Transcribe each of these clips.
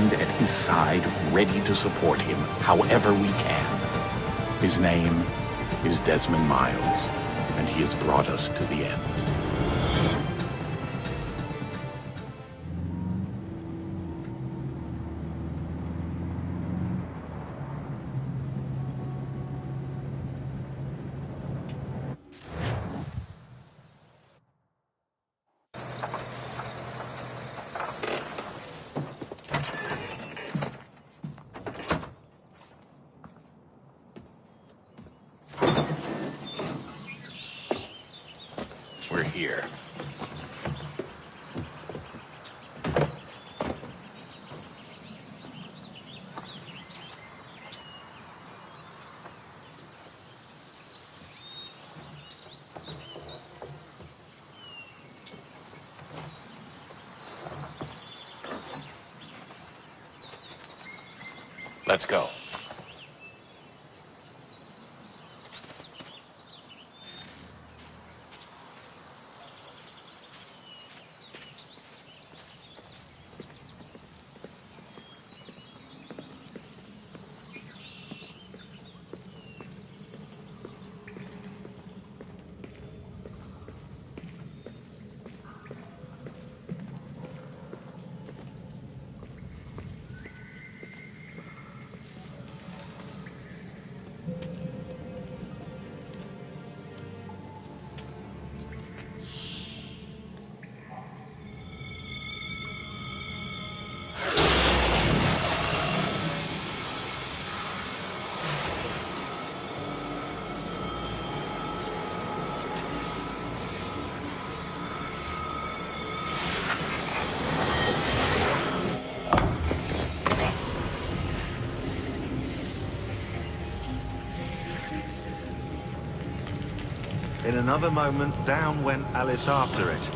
stand at his side, ready to support him however we can. His name is Desmond Miles, and he has brought us to the end. We're here. Let's go. In another moment, down went Alice after it,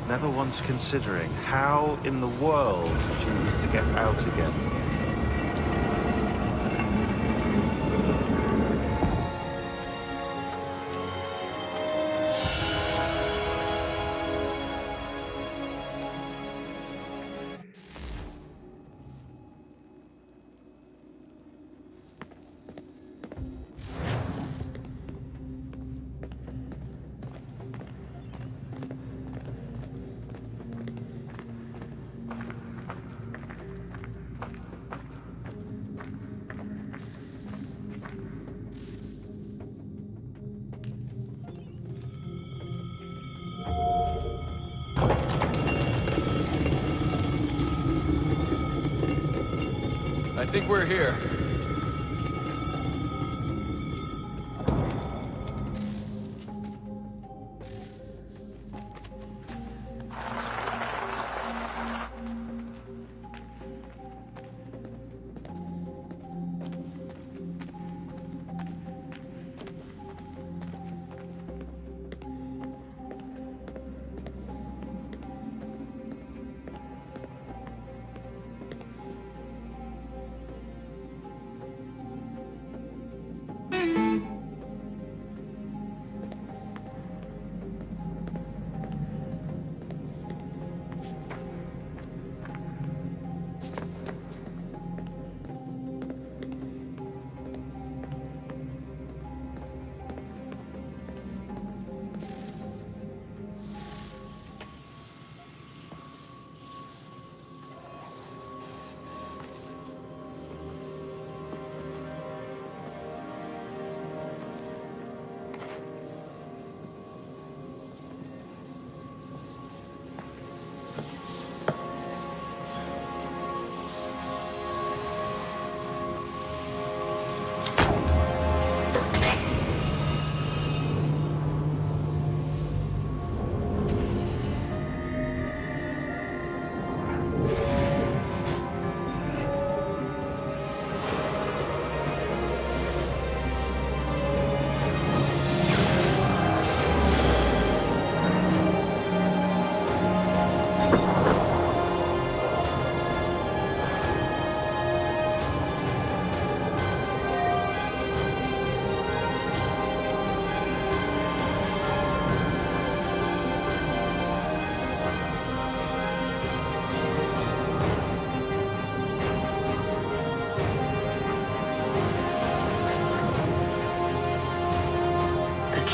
never once considering how in the world she was to get out again. I think we're here.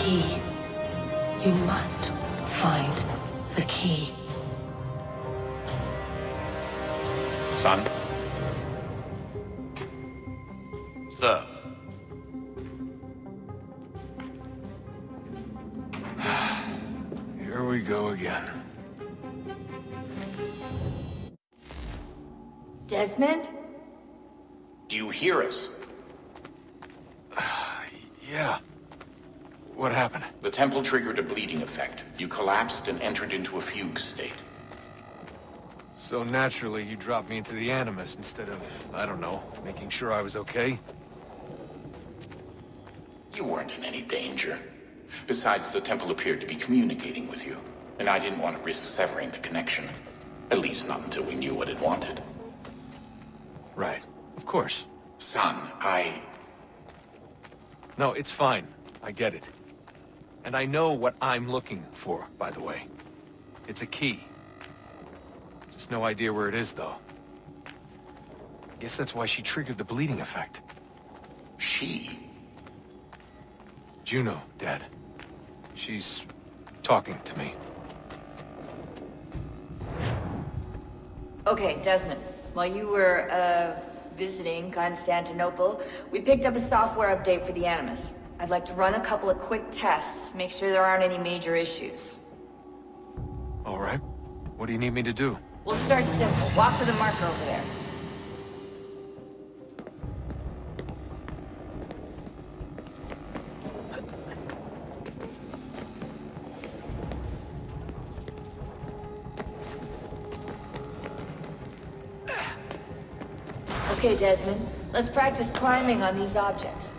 key. You must find the key. Son? Sir. Here we go again. Desmond? Do you hear us? Yeah. What happened? The temple triggered a bleeding effect. You collapsed and entered into a fugue state. So naturally, you dropped me into the Animus instead of, I don't know, making sure I was okay? You weren't in any danger. Besides, the temple appeared to be communicating with you, and I didn't want to risk severing the connection. At least not until we knew what it wanted. Right. Of course. Son, No, it's fine. I get it. And I know what I'm looking for, by the way. It's a key. Just no idea where it is, though. Guess that's why she triggered the bleeding effect. She? Juno, Dad. She's talking to me. Okay, Desmond. While you were, visiting Constantinople, we picked up a software update for the Animus. I'd like to run a couple of quick tests, make sure there aren't any major issues. All right. What do you need me to do? We'll start simple. Walk to the marker over there. Okay, Desmond. Let's practice climbing on these objects.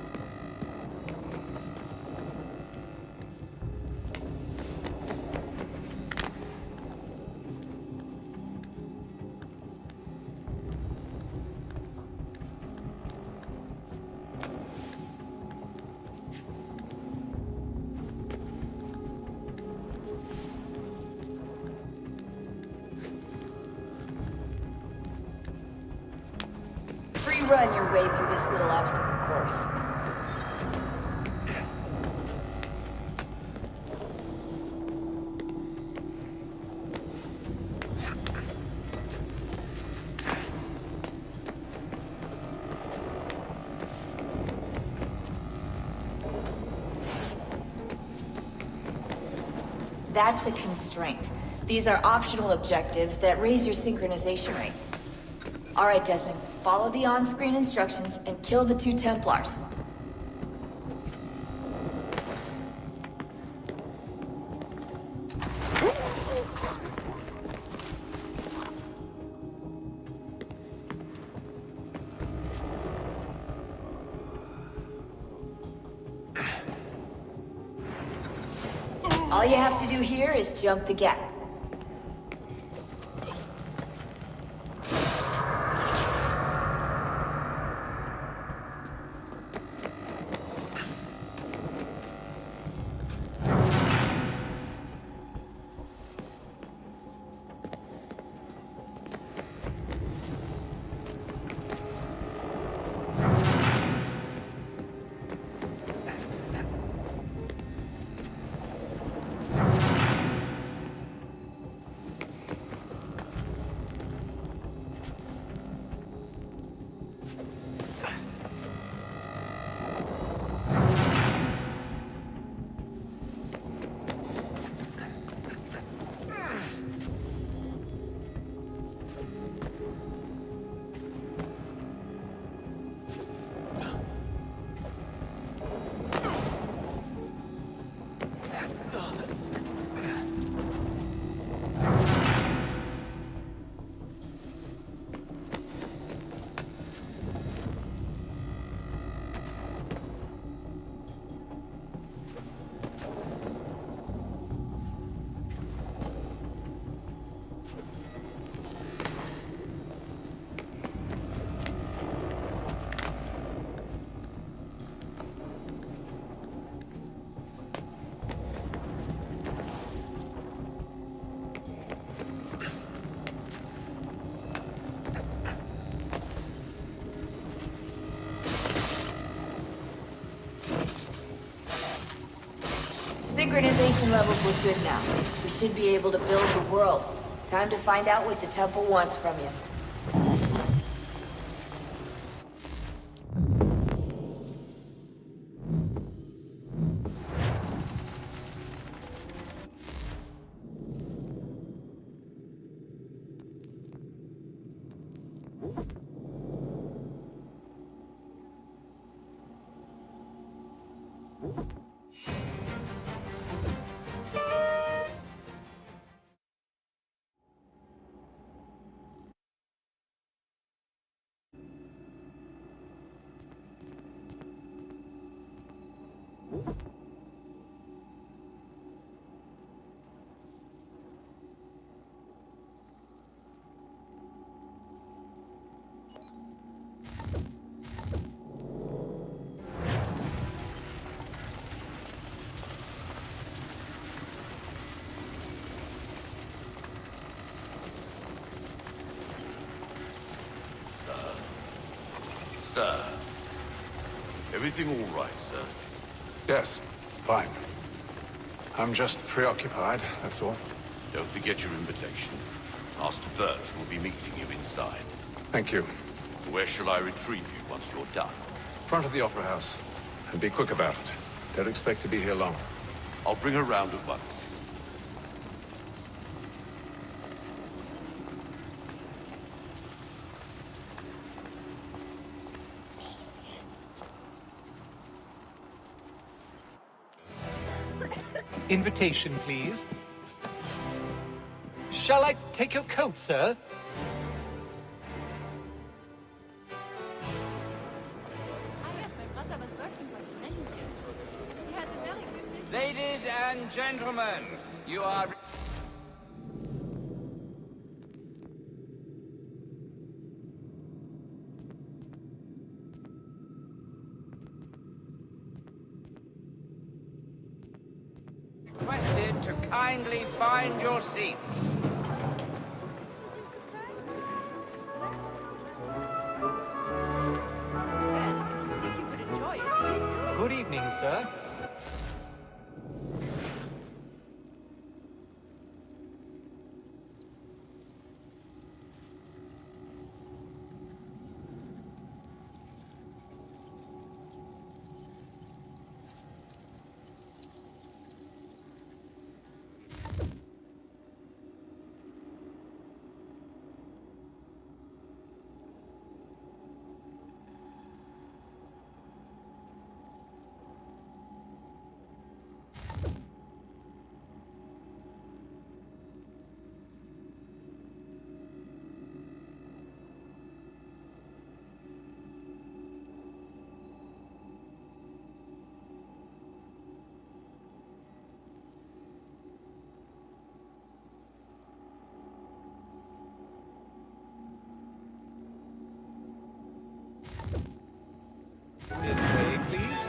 Run your way through this little obstacle course. That's a constraint. These are optional objectives that raise your synchronization rate. All right, Desmond. Follow the on-screen instructions and kill the 2 Templars. All you have to do here is jump the gap. Radiation levels look good now. We should be able to build the world. Time to find out what the temple wants from you. Sir. Everything all right, sir? Yes, fine. I'm just preoccupied, that's all. Don't forget your invitation. Master Birch will be meeting you inside. Thank you. Where shall I retrieve you once you're done? Front of the Opera House. And be quick about it. Don't expect to be here long. I'll bring her round at once. Invitation, please. Shall I take your coat, sir? Ladies and gentlemen, you are... requested to kindly find your seats. Good evening, sir. This way, please.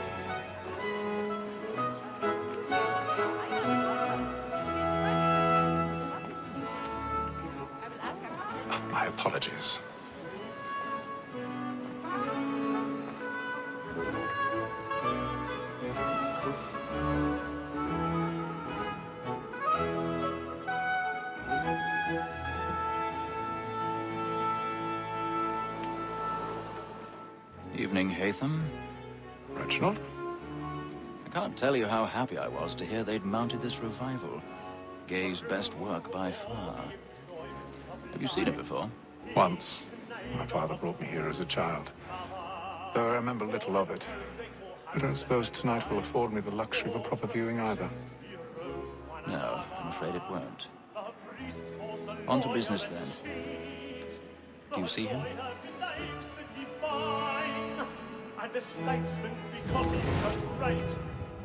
My apologies. Evening, Haytham. Reginald? I can't tell you how happy I was to hear they'd mounted this revival. Gay's best work by far. Have you seen it before? Once. My father brought me here as a child. Though I remember little of it. I don't suppose tonight will afford me the luxury of a proper viewing either. No, I'm afraid it won't. On to business, then. Do you see him? And the statesman, because he's so great,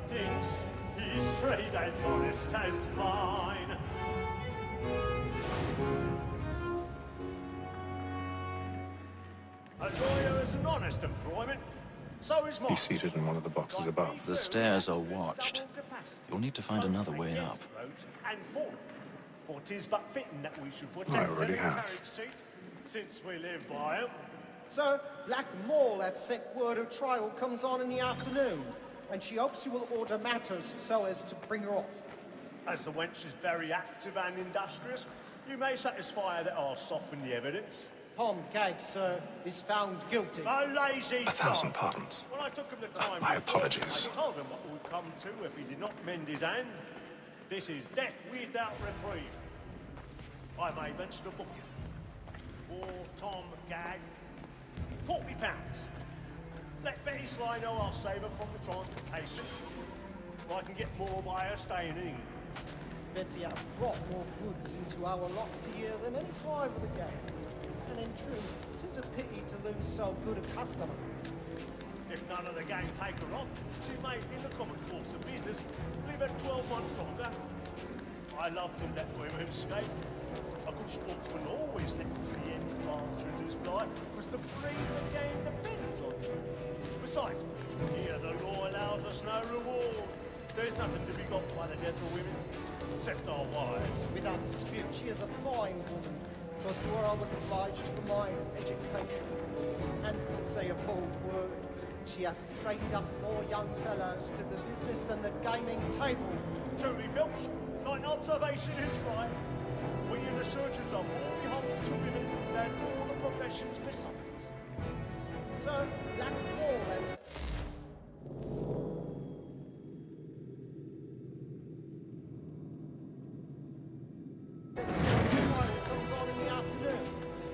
thinks his trade as honest as mine. A lawyer is an honest employment, so is mine. He's seated in one of the boxes above. The stairs are watched. You'll need to find another way up. And for tis but fitting that we should protect I already have. carriage seats, since we live by 'em. Sir, Black Mall had sent word of trial comes on in the afternoon, and she hopes you will order matters so as to bring her off. As the wench is very active and industrious, you may satisfy her that I'll soften the evidence. Tom Gag, sir, is found guilty. A lazy 1,000 dog. pardons. When I took him the time... My apologies. I told him what would come to if he did not mend his hand. This is death without reprieve. I may venture to book him. For Tom Gag, £40. Let Betty Sly know I'll save her from the transportation. If I can get more by her staying in England. Betty has brought more goods into our lot a year than any five of the gang. And in truth, 'tis a pity to lose so good a customer. If none of the gang take her off, she may, in the common course of business, live at 12 months longer. I love to let women escape. A good sportsman always lets the end partridges fly, because the breed of the game depends on it. Besides, here the law allows us no reward. There's nothing to be got by the death of women, except our wives. Without dispute, she is a fine woman. Because to her I was obliged for my education. And to say a bold word, she hath trained up more young fellows to the business than the gaming table. Truly, Filch, thine observation is right. We in the surgeons are more beholden to women than all the professions besides. Sir, Black Wall has... comes on in the afternoon,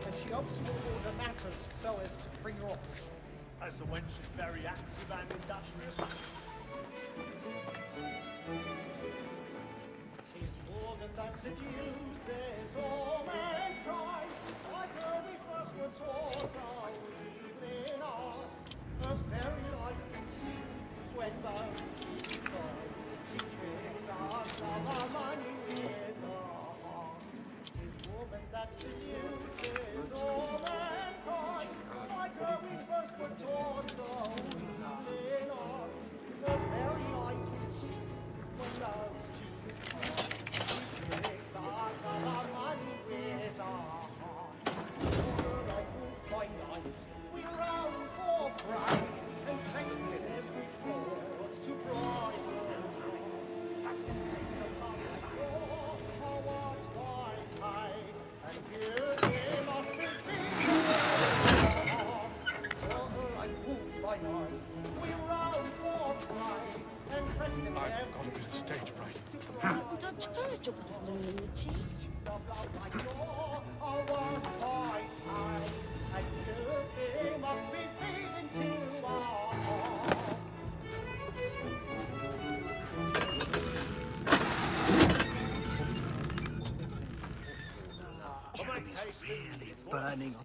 and she hopes you will order matters so as to bring her off. As the wench is very active and industrious. Tis organ that seduces all mankind, like her we first were taught our evening arts. First very light and cheat, when both she tried. She tricks us of our money with our hearts. Tis woman that seduces all mankind, like her we first were taught our evening arts. First very light and cheat, when both she tried. Tricks us of our money with our hearts. Order rifles by night, we round for pride, and take every fraud to bridal. Was by high, and beauty must be order rifles by night, we round for pride, and take I've got a bit of stage fright. Really burning.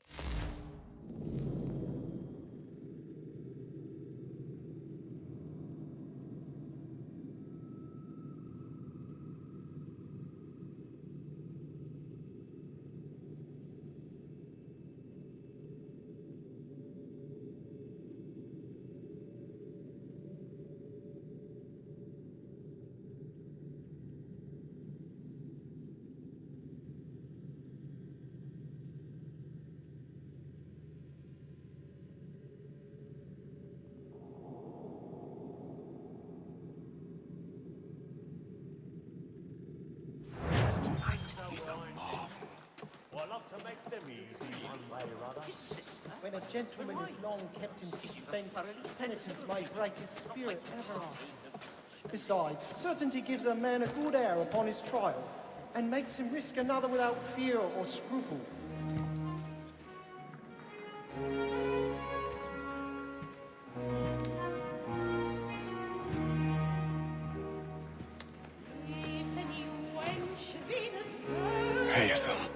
I love to make them easy one way or other. When a gentleman is long kept in suspense, penitence may break his spirit ever after. Besides, certainty gives a man a good air upon his trials, and makes him risk another without fear or scruple. Haytham.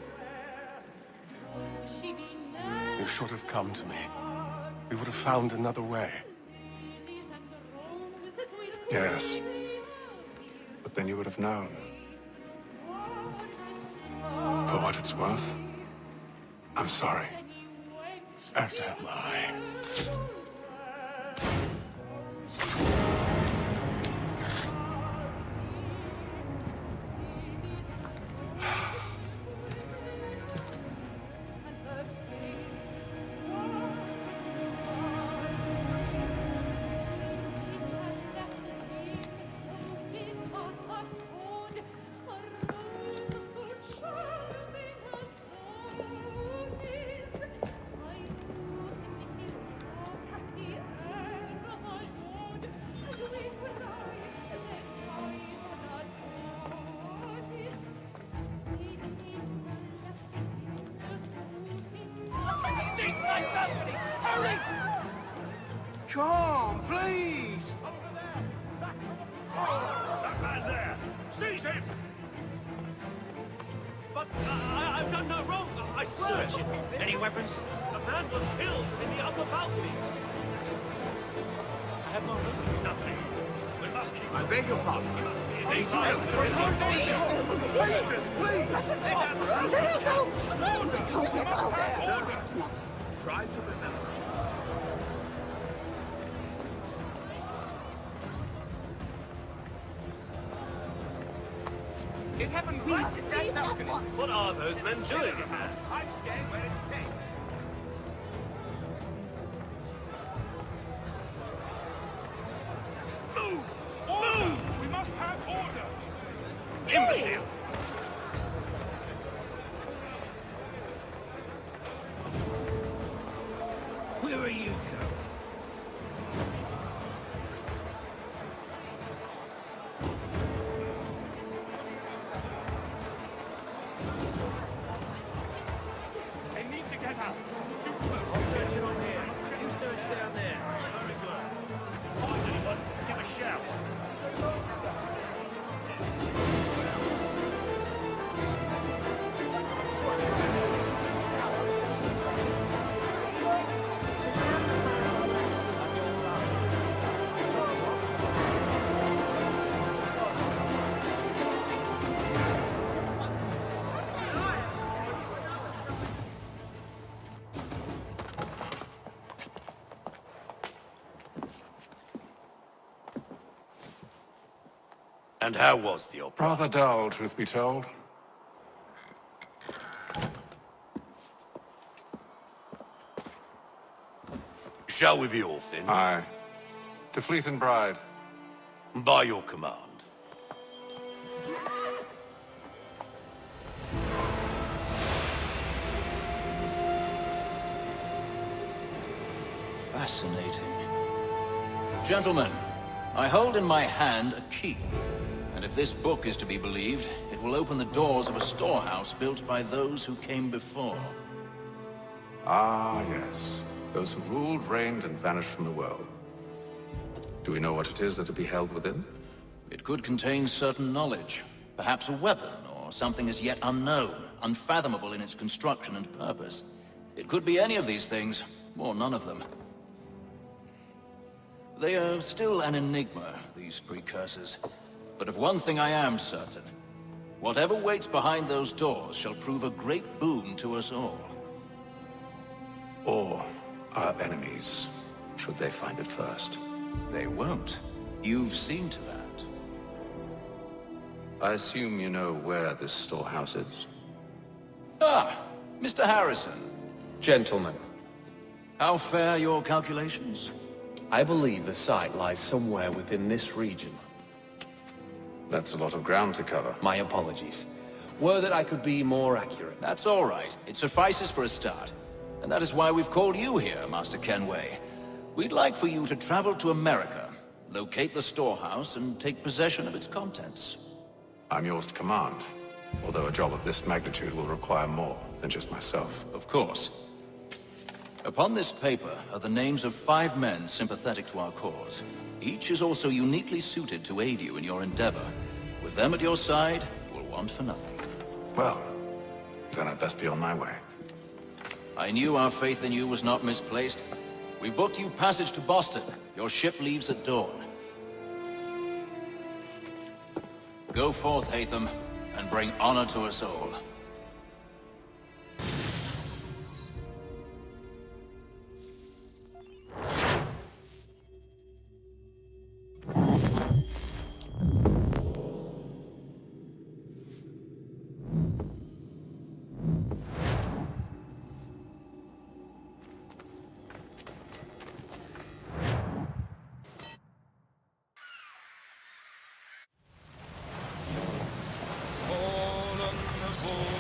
You should have come to me. We would have found another way. Yes. But then you would have known. For what it's worth, I'm sorry. As am I. calm, please! That man there! Seize him! But I've done no wrong, I swear! Search him. Any weapons? The man was killed in the upper balconies! I have no weapons. Nothing. We must... I beg your pardon. Please! Try to remember. It happened right at that balcony. What are those men doing in there? I'm staying where it's safe. Move! Move! We must have order. Imbecile! Where are you going? They need to get out. You first. Get it on here. You search down there. Very good. Find anyone, give a shout. And how was the opera? Rather dull, truth be told. Shall we be off then? Aye. To Fleet and Bride. By your command. Fascinating. Gentlemen, I hold in my hand a key. And if this book is to be believed, it will open the doors of a storehouse built by those who came before. Ah, yes. Those who ruled, reigned, and vanished from the world. Do we know what it is that to be held within? It could contain certain knowledge. Perhaps a weapon, or something as yet unknown, unfathomable in its construction and purpose. It could be any of these things, or none of them. They are still an enigma, these precursors. But of one thing I am certain. Whatever waits behind those doors shall prove a great boon to us all. Or our enemies, should they find it first. They won't. You've seen to that. I assume you know where this storehouse is? Ah, Mr. Harrison. Gentlemen, How fare your calculations? I believe the site lies somewhere within this region. That's a lot of ground to cover. My apologies. Were that I could be more accurate. That's all right. It suffices for a start. And that is why we've called you here, Master Kenway. We'd like for you to travel to America, locate the storehouse, and take possession of its contents. I'm yours to command, although a job of this magnitude will require more than just myself. Of course. Upon this paper are the names of 5 men sympathetic to our cause. Each is also uniquely suited to aid you in your endeavor. With them at your side, you will want for nothing. Well, then I'd best be on my way. I knew our faith in you was not misplaced. We booked you passage to Boston. Your ship leaves at dawn. Go forth, Hatham, and bring honor to us all. All on the board.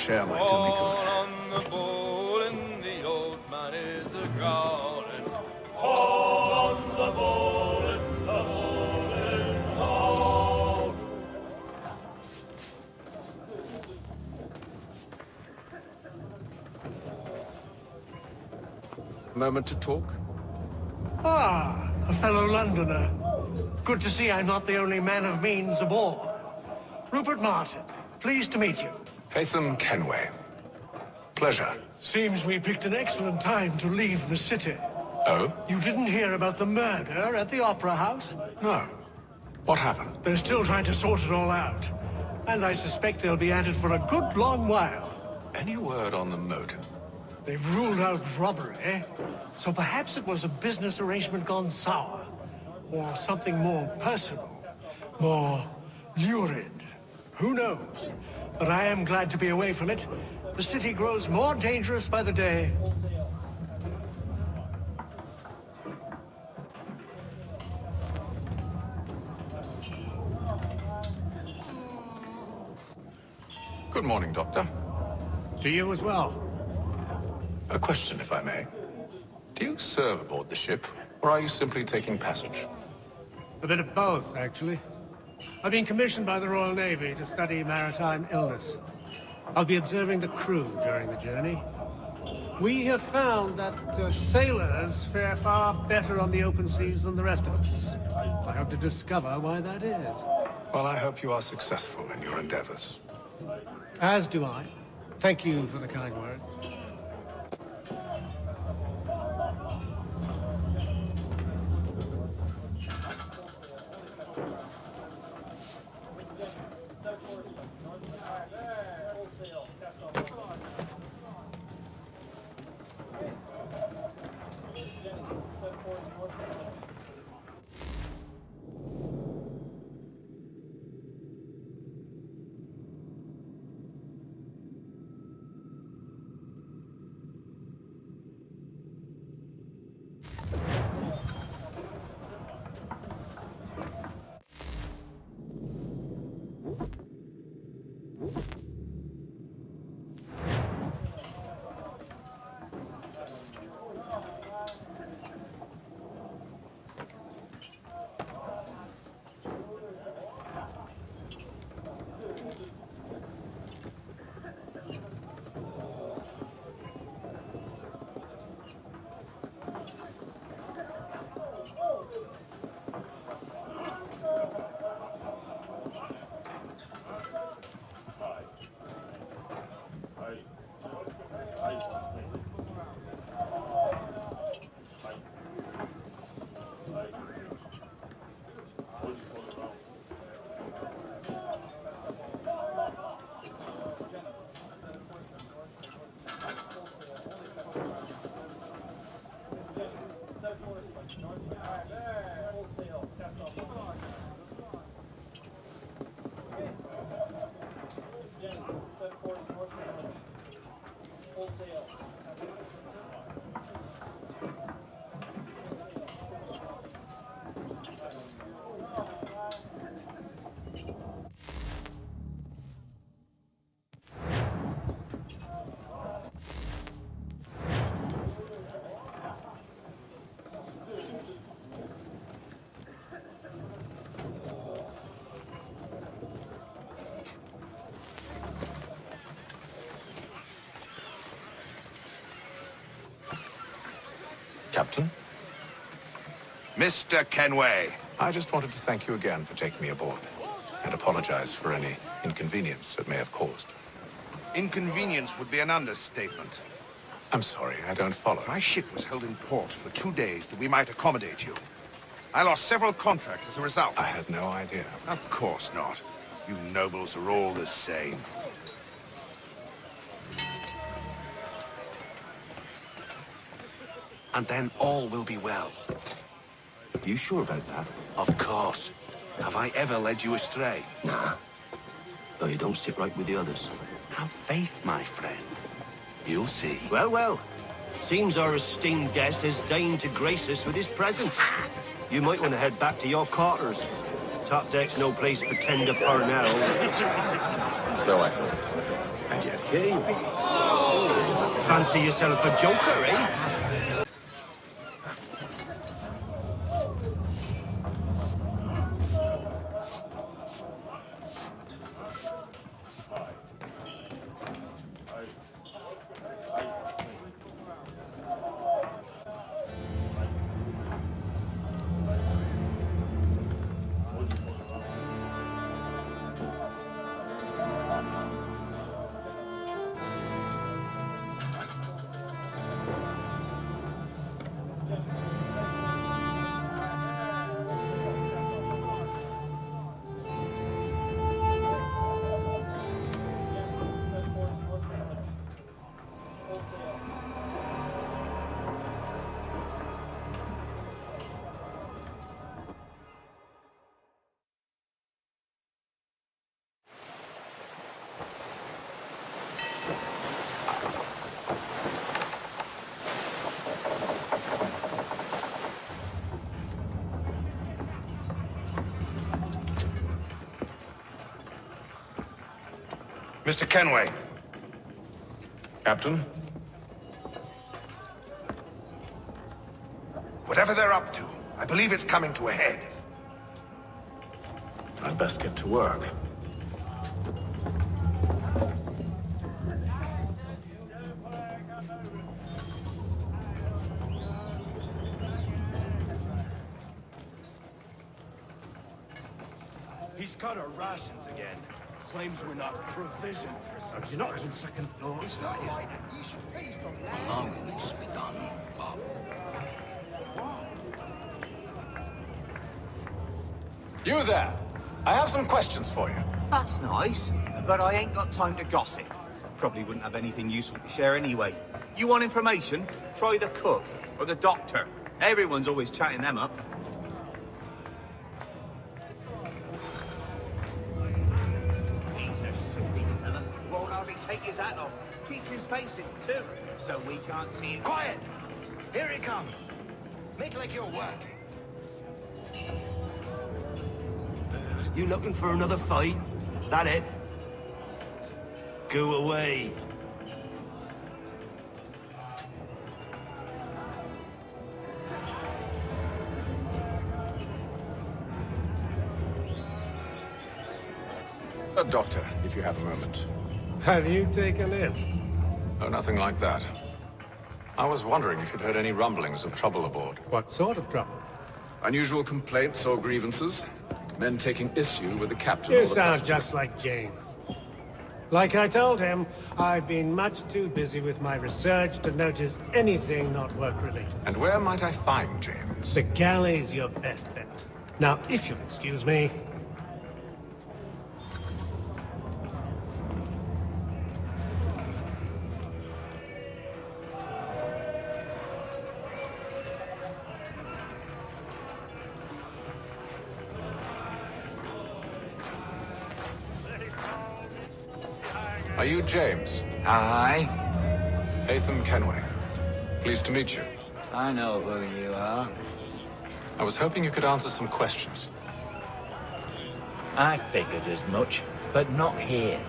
fresh air might do me good. On the bowl and the old man is a growling. All on the bowl and the bowling hall. Moment to talk? Ah, a fellow Londoner. Good to see I'm not the only man of means aboard. Rupert Martin, pleased to meet you. Haytham Kenway. Pleasure. Seems we picked an excellent time to leave the city. Oh? You didn't hear about the murder at the Opera House? No. What happened? They're still trying to sort it all out. And I suspect they'll be at it for a good long while. Any word on the motive? They've ruled out robbery, so perhaps it was a business arrangement gone sour. Or something more personal, more lurid. Who knows? But I am glad to be away from it. The city grows more dangerous by the day. Good morning, Doctor. To you as well. A question, if I may. Do you serve aboard the ship, or are you simply taking passage? A bit of both, actually. I've been commissioned by the Royal Navy to study maritime illness. I'll be observing the crew during the journey. We have found that sailors fare far better on the open seas than the rest of us. I hope to discover why that is. Well, I hope you are successful in your endeavors. As do I. Thank you for the kind words. Captain? Mr. Kenway. I just wanted to thank you again for taking me aboard, and apologize for any inconvenience it may have caused. Inconvenience would be an understatement. I'm sorry, I don't follow. My ship was held in port for 2 days that we might accommodate you. I lost several contracts as a result. I had no idea. Of course not. You nobles are all the same. And then all will be well. You sure about that? Of course. Have I ever led you astray? Nah. Though you don't sit right with the others. Have faith, my friend. You'll see. Well, well. Seems our esteemed guest has deigned to grace us with his presence. You might want to head back to your quarters. Top deck's no place for tender parnell. So I thought. And yet Gee. Fancy yourself a joker, eh? Mr. Kenway. Captain? Whatever they're up to, I believe it's coming to a head. I'd best get to work. He's cut our rations again. Claims we're not provisioned for such. You're not having second thoughts, are you? Allowing this to be done, Bob. You there! I have some questions for you. That's nice, but I ain't got time to gossip. Probably wouldn't have anything useful to share anyway. You want information? Try the cook or the doctor. Everyone's always chatting them up. He's a shifty fella. Won't hardly take his hat off. Keeps his face in too, so we can't see him. Quiet! Here he comes. Make like you're working. You looking for another fight? That it? Go away. Doctor, if you have a moment. Have you taken it? Oh, nothing like that. I was wondering if you'd heard any rumblings of trouble aboard. What sort of trouble? Unusual complaints or grievances? Men taking issue with the captain or You the sound passenger? just like James. Like I told him, I've been much too busy with my research to notice anything not work-related. And where might I find James? The galley's your best bet. Now, if you'll excuse me... Are you James? Aye. Haytham Kenway. Pleased to meet you. I know who you are. I was hoping you could answer some questions. I figured as much, but not here.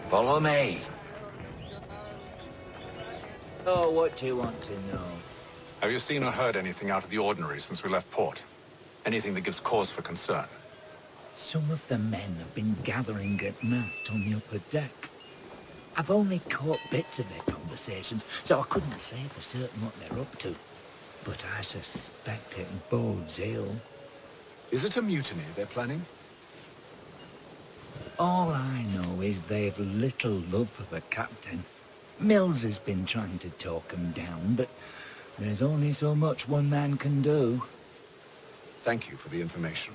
Follow me. Oh, what do you want to know? Have you seen or heard anything out of the ordinary since we left port? Anything that gives cause for concern? Some of the men have been gathering at night on the upper deck. I've only caught bits of their conversations, so I couldn't say for certain what they're up to. But I suspect it bodes ill. Is it a mutiny they're planning? All I know is they've little love for the captain. Mills has been trying to talk him down, but there's only so much one man can do. Thank you for the information.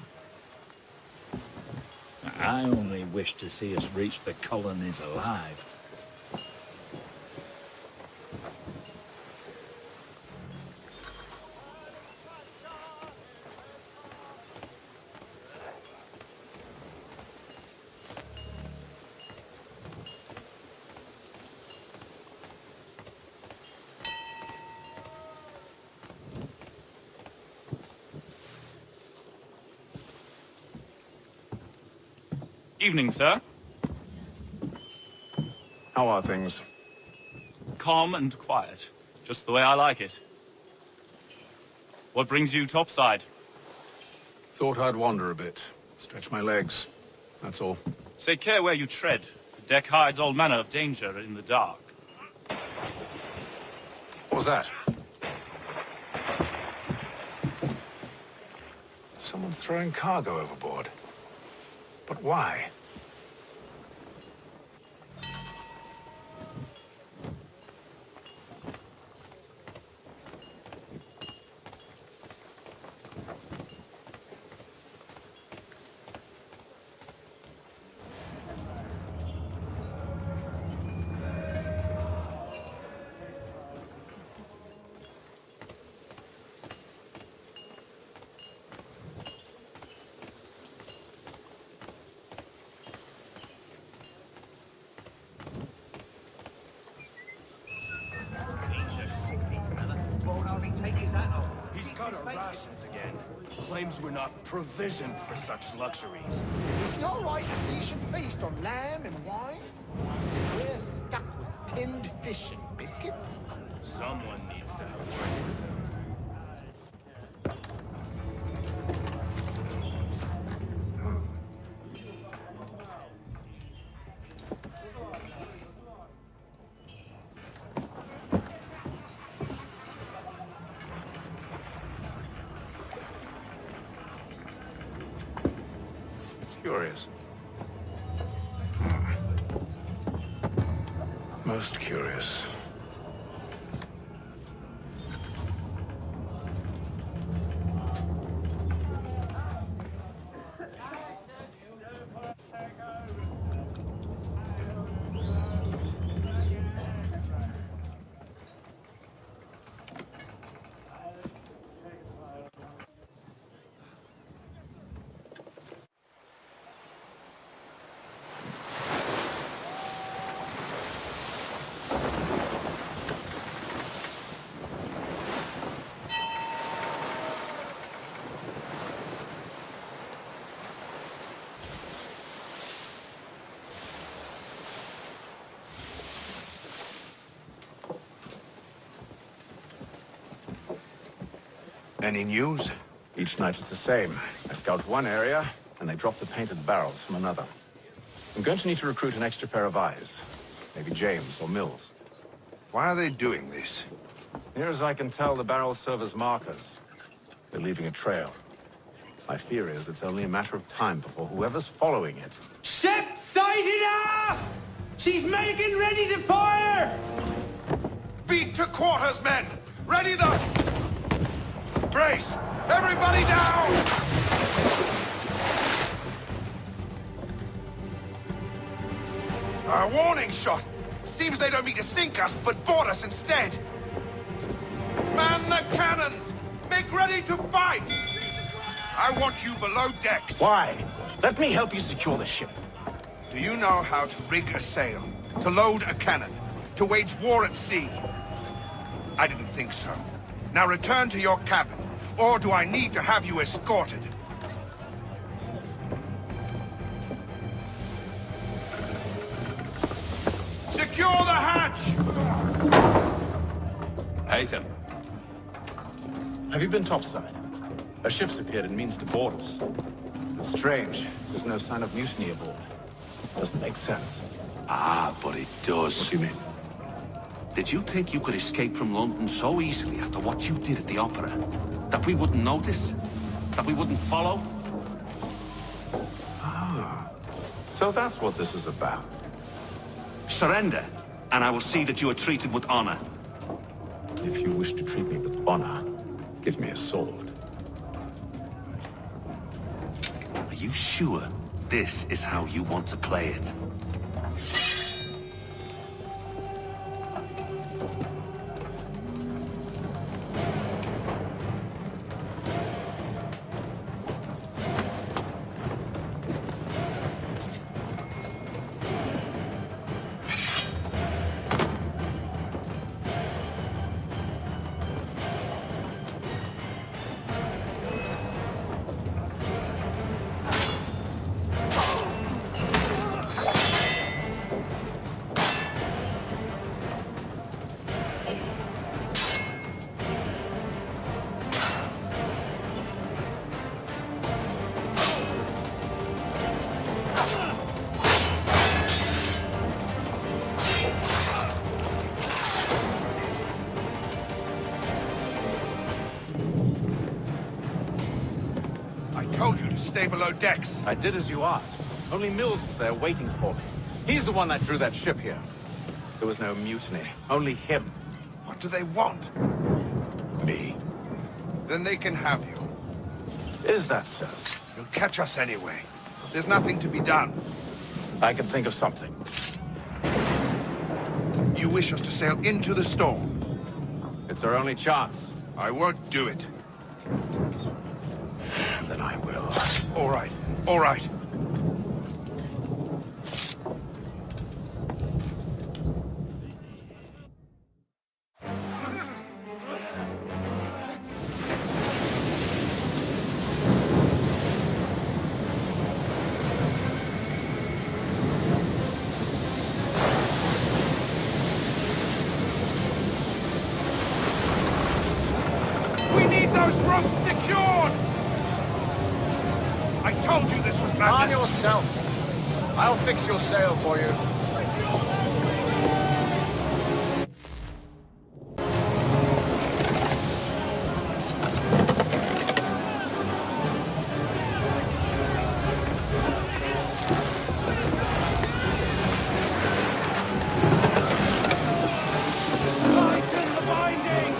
I only wish to see us reach the colonies alive. Evening, sir. How are things? Calm and quiet. Just the way I like it. What brings you topside? Thought I'd wander a bit. Stretch my legs. That's all. Take care where you tread. The deck hides all manner of danger in the dark. What was that? Someone's throwing cargo overboard. But why? He's cut our rations again. Claims we're not provisioned for such luxuries. Is y'all right a decent feast on lamb and wine? We're stuck with tinned fish and biscuits. Someone needs to have words with him. Curious. Most curious. Any news? Each night it's the same. I scout one area, and they drop the painted barrels from another. I'm going to need to recruit an extra pair of eyes. Maybe James or Mills. Why are they doing this? Near as I can tell, the barrels serve as markers. They're leaving a trail. My fear is it's only a matter of time before whoever's following it... Ship sighted aft! She's making ready to fire! Beat to quarters, men! Ready the... Brace! Everybody down! A warning shot! Seems they don't mean to sink us, but board us instead! Man the cannons! Make ready to fight! I want you below decks. Why? Let me help you secure the ship. Do you know how to rig a sail? To load a cannon? To wage war at sea? I didn't think so. Now return to your cabin, or do I need to have you escorted? Secure the hatch! Haytham. Have you been topside? A ship's appeared and means to board us. It's strange. There's no sign of mutiny aboard. Doesn't make sense. Ah, but it does. What do you mean? Did you think you could escape from London so easily after what you did at the opera? That we wouldn't notice? That we wouldn't follow? Ah. So that's what this is about. Surrender, and I will see that you are treated with honor. If you wish to treat me with honor, give me a sword. Are you sure this is how you want to play it? below decks. I did as you asked. Only Mills was there waiting for me. He's the one that drew that ship here. There was no mutiny, only him. What do they want? Me. Then they can have you. Is that so? You'll catch us anyway. There's nothing to be done. I can think of something. You wish us to sail into the storm? It's our only chance. I won't do it. Then I will. All right, all right. We need those ropes secured! I told you this was madness! On yourself. I'll fix your sail for you. Tighten the binding!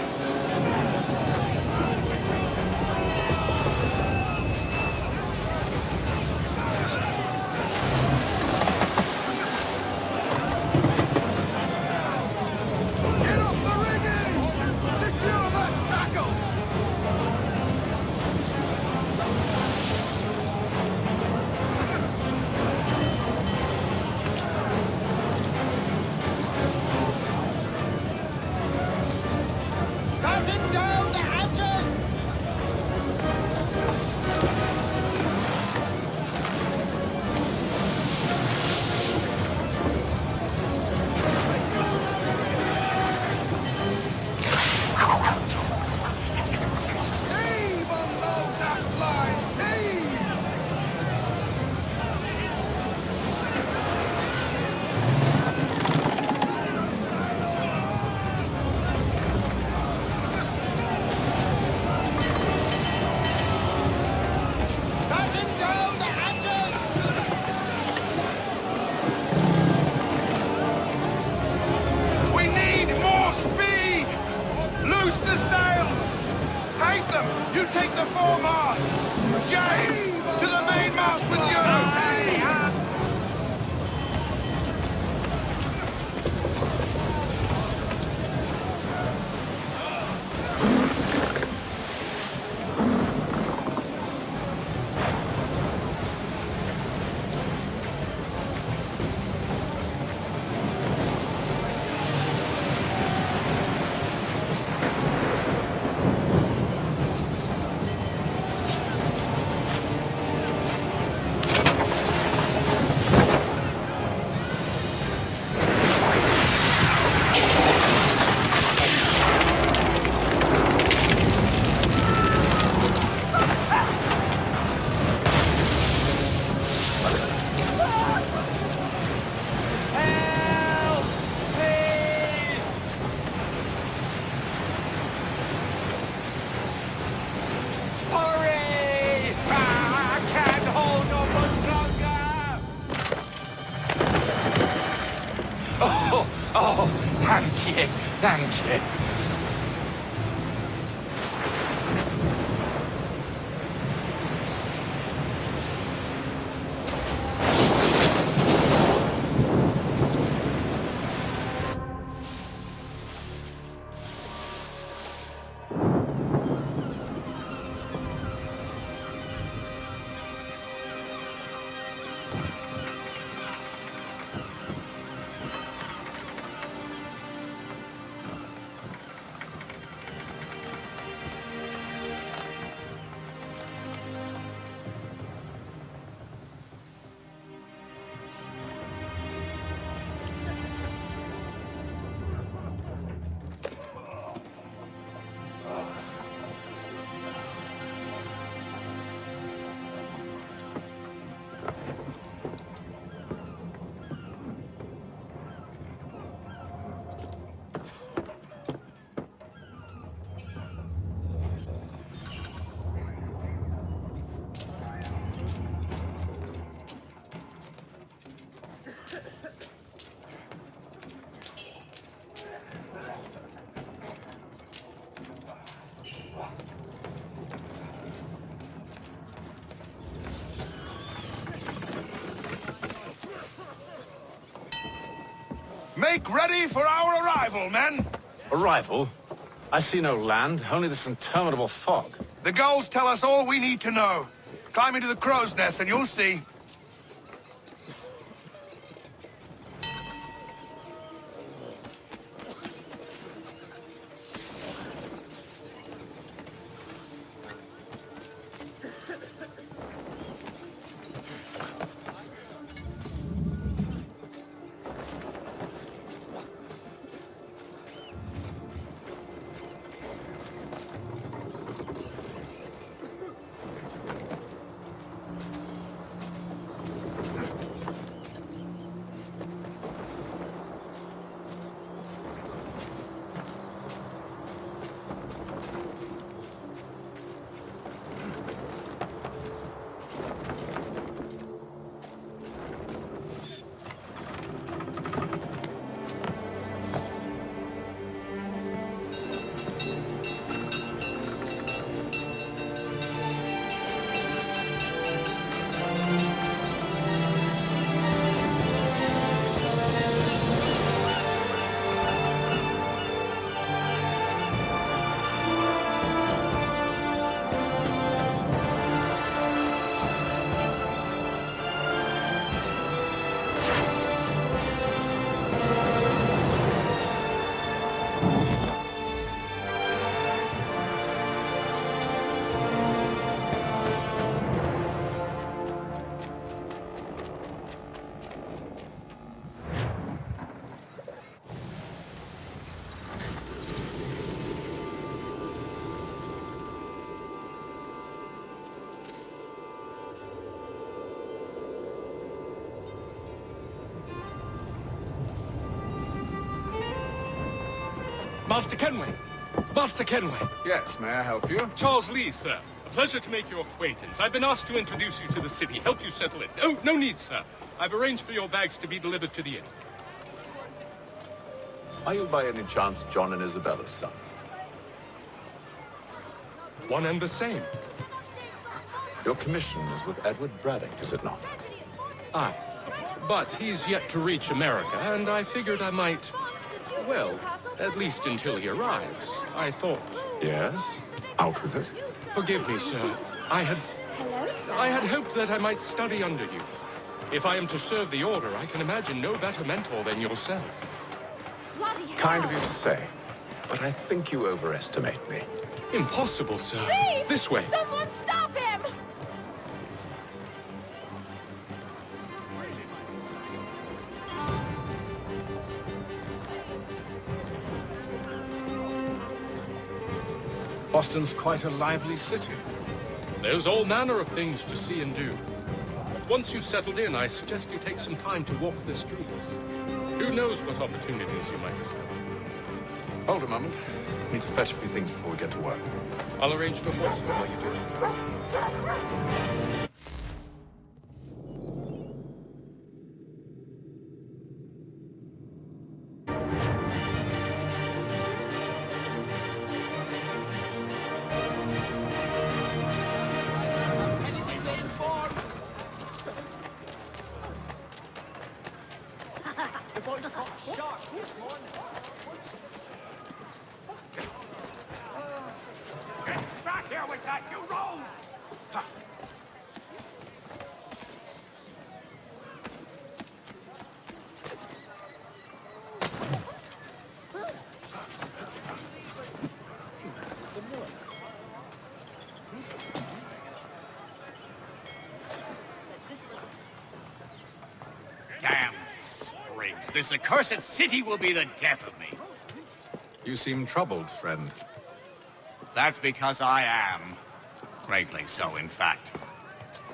Get up the rigging! Secure that tackle! Batten down the hatches! Heave on those aft lines! Heave! Batten down the hatches! We need more speed! Loose the sails! Hate them! You take the foremast! James! To the mainmast with you! Hurry! I can't hold no much longer! Oh, thank you, thank you. Make ready for our arrival, men! Arrival? I see no land, only this interminable fog. The gulls tell us all we need to know. Climb into the crow's nest and you'll see. Master Kenway! Master Kenway! Yes, may I help you? Charles Lee, sir. A pleasure to make your acquaintance. I've been asked to introduce you to the city, help you settle in. Oh, no need, sir. I've arranged for your bags to be delivered to the inn. Are you by any chance John and Isabella's son? One and the same. Your commission is with Edward Braddock, is it not? Aye. But he's yet to reach America, and I figured I might... Well, at least until he arrives, I thought. Yes? Out with it. Forgive me, sir. I had hoped that I might study under you. If I am to serve the Order, I can imagine no better mentor than yourself. Kind of you to say, but I think you overestimate me. Impossible, sir. Thief! This way. Someone stop him! Boston's quite a lively city. There's all manner of things to see and do. Once you've settled in, I suggest you take some time to walk the streets. Who knows what opportunities you might discover. Hold a moment. Need to fetch a few things before we get to work. I'll arrange for horses while you do it. The boys caught a shark this morning. Get back here with that, you rogue! Damn sprigs. This accursed city will be the death of me. You seem troubled, friend. That's because I am. Greatly so, in fact.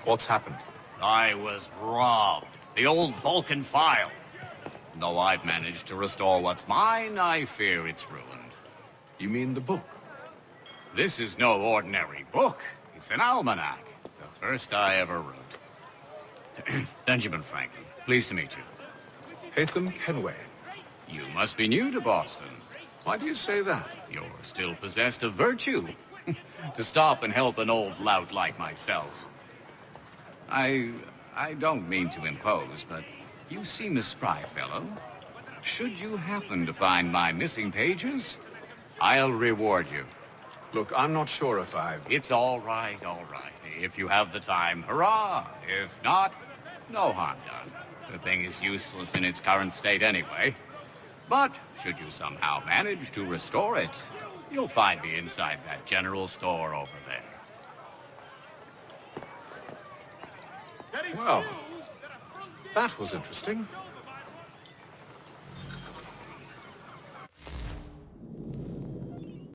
What's happened? I was robbed. The old Balkan file. Though I've managed to restore what's mine, I fear it's ruined. You mean the book? This is no ordinary book. It's an almanac. The first I ever wrote. Benjamin Franklin, pleased to meet you. Haytham Kenway. You must be new to Boston. Why do you say that? You're still possessed of virtue. To stop and help an old lout like myself. I don't mean to impose, but you seem a spry fellow. should you happen to find my missing pages, I'll reward you. Look, I'm not sure if It's all right, all right. If you have the time, hurrah! If not, no harm done. The thing is useless in its current state anyway. But should you somehow manage to restore it, you'll find me inside that general store over there. Well, that was interesting.